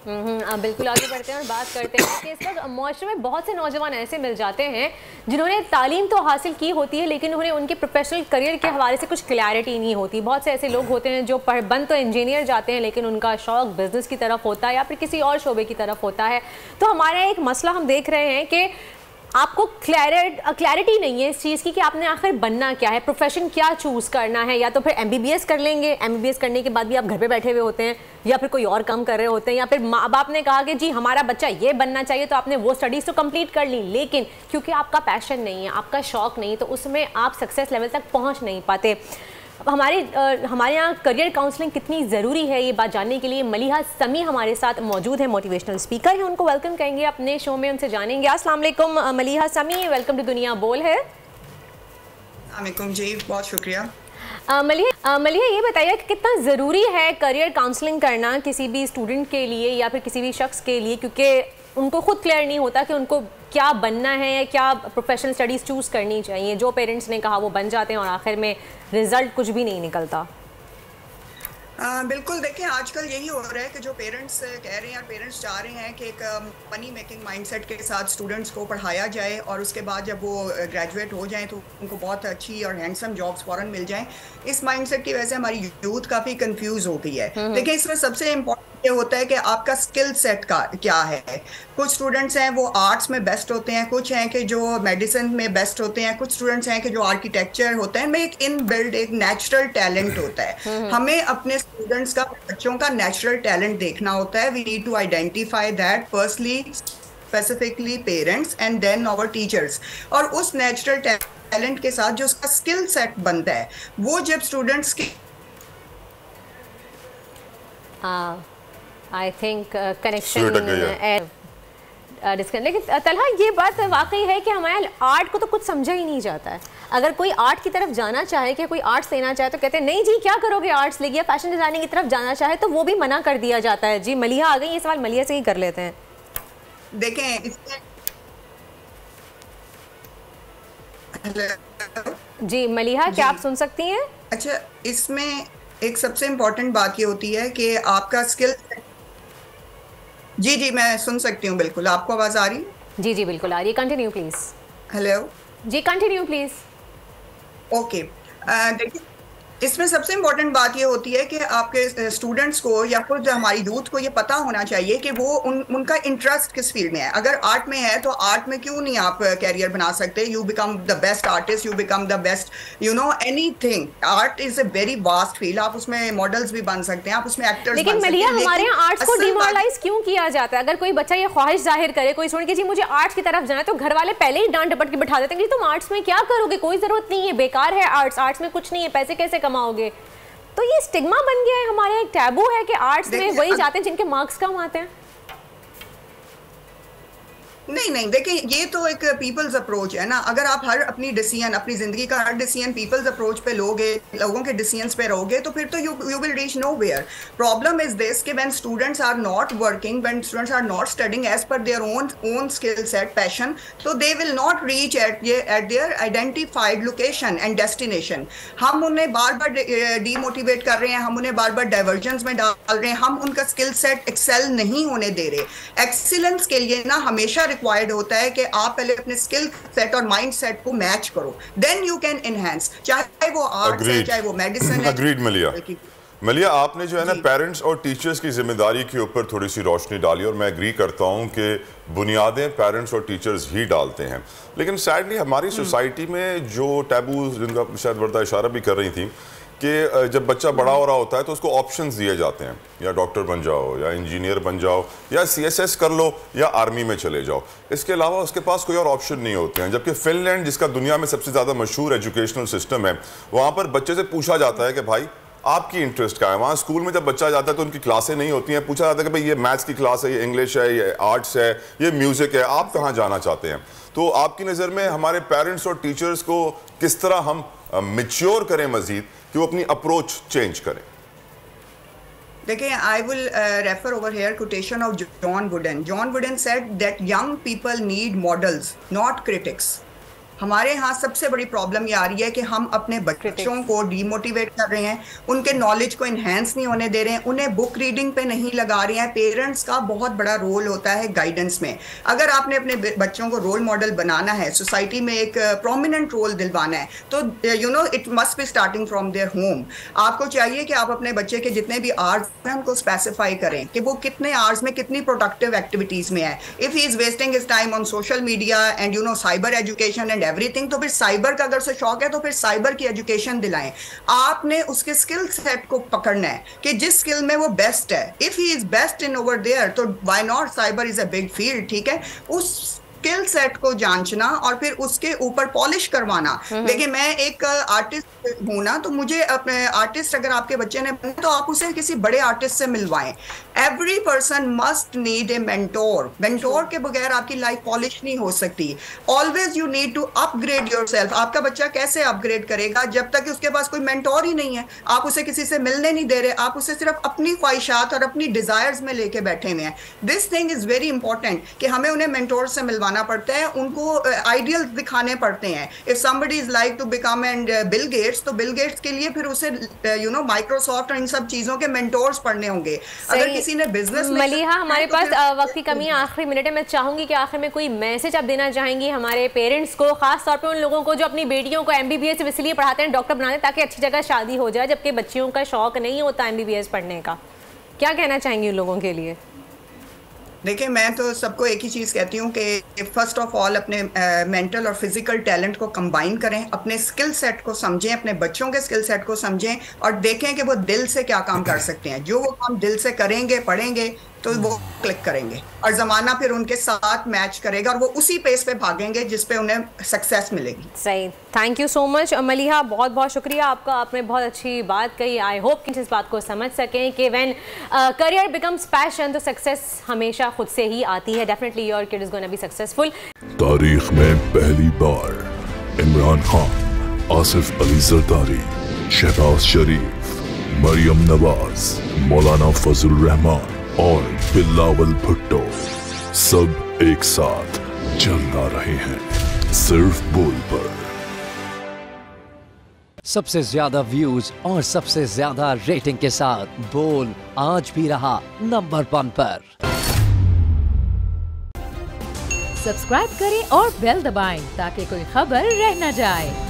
बिल्कुल आगे बढ़ते हैं और बात करते हैं कि इस वक्त माशरे में बहुत से नौजवान ऐसे मिल जाते हैं जिन्होंने तालीम तो हासिल की होती है लेकिन उन्हें उनके प्रोफेशनल करियर के हवाले से कुछ क्लैरिटी नहीं होती। बहुत से ऐसे लोग होते हैं जो बन तो इंजीनियर जाते हैं लेकिन उनका शौक बिजनेस की तरफ होता है या फिर किसी और शोबे की तरफ होता है। तो हमारा एक मसला हम देख रहे हैं कि आपको क्लैरिटी नहीं है इस चीज़ की कि आपने आखिर बनना क्या है, प्रोफेशन क्या चूज़ करना है। या तो फिर एमबीबीएस कर लेंगे, एमबीबीएस करने के बाद भी आप घर पे बैठे हुए होते हैं, या फिर कोई और काम कर रहे होते हैं, या फिर माँ बाप ने कहा कि जी हमारा बच्चा ये बनना चाहिए तो आपने वो स्टडीज़ तो कंप्लीट कर ली, लेकिन क्योंकि आपका पैशन नहीं है, आपका शौक नहीं, तो उसमें आप सक्सेस लेवल तक पहुँच नहीं पाते। हमारे यहाँ करियर काउंसलिंग कितनी ज़रूरी है ये बात जानने के लिए मलिहा समी हमारे साथ मौजूद है, मोटिवेशनल स्पीकर हैं। उनको वेलकम करेंगे अपने शो में, उनसे जानेंगे। अस्सलाम वालेकुम मलिहा समी, वेलकम टू दुनिया बोल है। वालेकुम जी, बहुत शुक्रिया। मलिहा ये बताइए कि कितना ज़रूरी है करियर काउंसलिंग करना किसी भी स्टूडेंट के लिए या फिर किसी भी शख्स के लिए, क्योंकि उनको खुद क्लियर नहीं होता कि उनको क्या बनना है या क्या प्रोफेशनल स्टडीज़ चूज़ करनी चाहिए। जो पेरेंट्स ने कहा वो बन जाते हैं और आखिर में रिजल्ट कुछ भी नहीं निकलता। बिल्कुल, देखिए आजकल यही हो रहा है कि जो पेरेंट्स कह रहे हैं और पेरेंट्स चाह रहे हैं कि एक मनी मेकिंग माइंडसेट के साथ स्टूडेंट्स को पढ़ाया जाए और उसके बाद जब वो ग्रेजुएट हो जाएं तो उनको बहुत अच्छी और हैंडसम जॉब्स फ़ौरन मिल जाएं। इस माइंडसेट की वजह से हमारी यूथ काफ़ी कंफ्यूज हो गई है। देखिए इसमें सबसे इम्पोर्टेंट ये होता है कि आपका स्किल सेट का क्या है। कुछ स्टूडेंट्स हैं वो आर्ट्स में बेस्ट होते हैं, कुछ हैं कि जो मेडिसिन में बेस्ट होते हैं, कुछ स्टूडेंट्स हैं कि जो आर्किटेक्चर होते हैं। में एक इनबिल्ड एक नेचुरल टैलेंट होता है। हमें अपने स्टूडेंट्स का, बच्चों का नेचुरल टैलेंट देखना होता है। We need to identify that firstly, specifically parents and then our teachers. और उस नेचुरल टैलेंट के साथ जो उसका स्किल सेट बनता है वो जब स्टूडेंट्स की आई थिंक कनेक्शन डिस्कनेक्ट। लेकिन तलहा ये बात वाकई है कि हमारे आर्ट को तो कुछ समझा ही नहीं जाता है। अगर कोई आर्ट की तरफ जाना चाहे कि कोई आर्ट्स लेना चाहे तो कहते हैं नहीं जी क्या करोगे आर्ट्स लेके, या फैशन डिजाइनिंग की तरफ जाना चाहे तो वो भी मना कर दिया जाता है। जी मलिहा आ गई, ये सवाल मलिहा से ही कर लेते हैं। देखें जी मलिहा, क्या आप सुन सकती हैं? अच्छा, इसमें एक सबसे इम्पोर्टेंट बात ये होती है कि आपका स्किल। जी मैं सुन सकती हूँ, बिल्कुल। आपको आवाज आ रही है? जी बिल्कुल आ रही है, continue please. Hello ji continue please. Okay, देखिए इसमें सबसे इम्पोर्टेंट बात ये होती है कि आपके स्टूडेंट्स को या खुद हमारी यूथ को ये पता होना चाहिए कि वो उनका इंटरेस्ट किस फील्ड में है। अगर आर्ट में है तो आर्ट में क्यों नहीं आप कैरियर बना सकते। You become the best artist, you become the best anything. Art is a very vast field. आप उसमें मॉडल्स भी बन सकते हैं, आप उसमें एक्टर्स। लेकिन मलिहा हमारे यहाँ आर्ट्स को डिमोरलाइज क्यों किया जाता है? अगर कोई बच्चा ये ख्वाहिश जाहिर करे, कोई सुन के जी मुझे आर्ट्स की तरफ जाना है, तो घर वाले पहले ही डांट डपट के बिठा देते हैं कि तुम आर्ट्स में क्या करोगे, कोई जरूरत नहीं है, बेकार है आर्ट्स में कुछ नहीं है, पैसे कैसे कमाओगे। तो ये स्टिग्मा बन गया है हमारे, एक टैबू है कि आर्ट्स में वही जाते हैं जिनके मार्क्स कम आते हैं। नहीं देखिए ये तो एक पीपल्स अप्रोच है ना। अगर आप हर अपनी डिसीजन, अपनी जिंदगी का हर डिसीजन पीपल्स अप्रोच पे लोगे, लोगों के डिसीजंस पे रहोगे, तो फिर तो you will reach nowhere. Problem is this कि when students are not working, when students are not studying as per their own skill set, passion, तो they will not reach at their identified location and destination. हम उन्हें बार बार demotivate कर रहे हैं, हम उन्हें बार बार divergence में डाल रहे हैं, हम उनका स्किल सेट एक्सेल नहीं होने दे रहे। एक्सीलेंस के लिए ना हमेशा रिक्वायर्ड होता है कि आप पहले अपने स्किल सेट और माइंड सेट को मैच करो, देन यू कैन एनहांस, चाहे वो आर्ट है चाहे वो मेडिसिन है। अग्रीड मलिहा, आपने जो है ना पेरेंट्स और टीचर्स की जिम्मेदारी के ऊपर थोड़ी सी रोशनी डाली और मैं एग्री करता हूँ कि बुनियादें पेरेंट्स और टीचर्स ही डालते हैं। लेकिन सैडली हमारी सोसाइटी में जो टैबू, जिनका शायद वर्दा इशारा भी कर रही थी, कि जब बच्चा बड़ा हो रहा होता है तो उसको ऑप्शंस दिए जाते हैं, या डॉक्टर बन जाओ, या इंजीनियर बन जाओ, या सीएसएस कर लो, या आर्मी में चले जाओ। इसके अलावा उसके पास कोई और ऑप्शन नहीं होते हैं। जबकि फिनलैंड, जिसका दुनिया में सबसे ज़्यादा मशहूर एजुकेशनल सिस्टम है, वहाँ पर बच्चे से पूछा जाता है कि भाई आपकी इंटरेस्ट क्या है। वहाँ स्कूल में जब बच्चा जाता है तो उनकी क्लासें नहीं होती हैं, पूछा जाता है कि भाई ये मैथ्स की क्लास है, ये इंग्लिश है, ये आर्ट्स है, ये म्यूज़िक है, आप कहाँ जाना चाहते हैं। तो आपकी नज़र में हमारे पेरेंट्स और टीचर्स को किस तरह हम मैच्योर करें मजीद कि वो अपनी अप्रोच चेंज करें? देखिए, I will refer over here quotation of John Wooden. John Wooden said that young people need models, not critics. हमारे यहाँ सबसे बड़ी प्रॉब्लम ये आ रही है कि हम अपने बच्चों को डीमोटिवेट कर रहे हैं, उनके नॉलेज को इन्हेंस नहीं होने दे रहे हैं, उन्हें बुक रीडिंग पे नहीं लगा रहे हैं। पेरेंट्स का बहुत बड़ा रोल होता है गाइडेंस में। अगर आपने अपने बच्चों को रोल मॉडल बनाना है, सोसाइटी में एक प्रोमिनेंट रोल दिलवाना है, तो you know it must be starting from their home. आपको चाहिए कि आप अपने बच्चे के जितने भी आवर्स हैं उनको स्पेसिफाई करें कि वो कितने आवर्स में कितनी प्रोडक्टिव एक्टिविटीज में है। If he is wasting his time on social media and you know cyber education and everything, तो फिर साइबर का अगर उसे शौक है तो फिर साइबर की एजुकेशन दिलाएं। आपने उसके स्किल सेट को पकड़ना है कि जिस स्किल में वो बेस्ट है। If he is best in over there, तो why not, cyber is a big field, ठीक है। उस स्किल सेट को जांचना और फिर उसके ऊपर पॉलिश करवाना। देखिए मैं एक आर्टिस्ट हूं ना, तो मुझे अपने आर्टिस्ट अगर आपके बच्चे ने बने तो आप उसे किसी बड़े आर्टिस्ट से मिलवाएं। Every person must need a mentor. Mentor के बगैर आपकी लाइफ पॉलिश नहीं हो सकती। Always you need to upgrade yourself. आपका बच्चा कैसे अपग्रेड करेगा जब तक उसके पास कोई मेंटोर ही नहीं है। आप उसे किसी से मिलने नहीं दे रहे, आप उसे सिर्फ अपनी ख्वाहिशात और अपनी डिजायर्स में लेके बैठे हुए हैं। This thing is very important कि हमें उन्हें मेंटोर से मिलवाना पड़ता है, उनको आइडियल दिखाने पड़ते हैं। If somebody is like to become and Bill Gates, तो बिल गेट्स के लिए फिर उसे यू नो माइक्रोसॉफ्ट और इन सब चीजों के मेंटोर्स पढ़ने होंगे। अगर किसी ने बिजनेस में मलिहा, हमारे पास वक्त की कमी है, आखिरी मिनट है। मैं चाहूंगी कि आखिर में कोई मैसेज आप देना चाहेंगी हमारे पेरेंट्स को, खास तौर पे उन लोगों को जो अपनी बेटियों को MBBS इसलिए पढ़ाते हैं, डॉक्टर बनाते हैं ताकि अच्छी जगह शादी हो जाए, जबकि बच्चियों का शौक नहीं होता MBBS पढ़ने का। क्या कहना चाहेंगी उन लोगों के लिए? देखिए मैं तो सबको एक ही चीज़ कहती हूँ कि फर्स्ट ऑफ ऑल अपने मेंटल और फिजिकल टैलेंट को कंबाइन करें, अपने स्किल सेट को समझें, अपने बच्चों के स्किल सेट को समझें और देखें कि वो दिल से क्या काम कर सकते हैं। जो वो काम दिल से करेंगे, पढ़ेंगे, तो वो क्लिक करेंगे और ज़माना फिर उनके साथ मैच करेगा और वो उसी पेस पे भागेंगे जिस पे उन्हें सक्सेस मिलेगी। सही, thank you so much Maliha, बहुत बहुत शुक्रिया आपका, आपने बहुत अच्छी बात कही। आई होप कि इस बात को समझ सकें कि व्हेन करियर बिकम्स पैशन तो सक्सेस हमेशा खुद से ही आती है। Definitely your kid is gonna be successful. तारीख में पहली बार इमरान खान, आसिफ अली जरदारी, शहबाज शरीफ, मरियम नवाज, मौलाना फजल रहमान और बिलावल भुट्टो सब एक साथ चल रहे हैं सिर्फ बोल पर। सबसे ज्यादा व्यूज और सबसे ज्यादा रेटिंग के साथ बोल आज भी रहा नंबर 1 पर। सब्सक्राइब करें और बेल दबाएं ताकि कोई खबर रह न जाए।